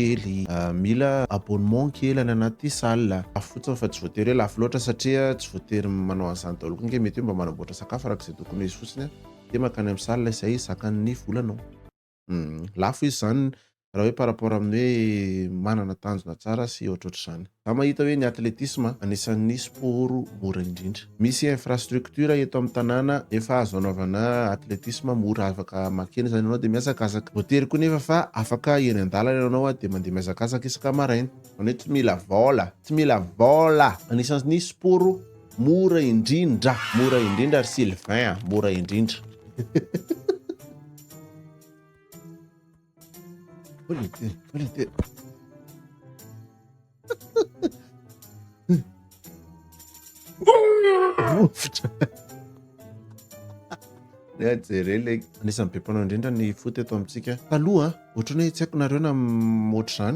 kely, mila abonnement kely any anaty salle fotsiny fa tsy voatery hoe lafo loatra satria tsy voatery manao an'izany daholo koa nge mety hoe mba manamboatra sakafo arak'izay tokony izy fotsiny de makany amin'ny salle izay zakan'ny volanao. Lafo izy zany raha hoe par rapport amin'ny hoe manana tanjona tsara sy ohatrohatr'izany. Za mahita hoe ny atletisme anisan'ny sport mora indrindra. Misy infrastructure eto amin'ny tanàna efa azo anaovana atletisme mora, afaka makeny zany ianao de mihazakazaka. Voatery koa nefa fa afaka eny an-dalana ianao de mandeha mihazakazaka isaka maraina. Zany hoe tsy mila vola, tsy mila vola. Anisan'ny sport mora indrindra ary Sylvain mora indrindra. Olha. Jereo anisan'ny be mpanao indrindra ny foot eto amintsika. Taloha ohatrany hoe tsy haiko nareo na ohatr'izany.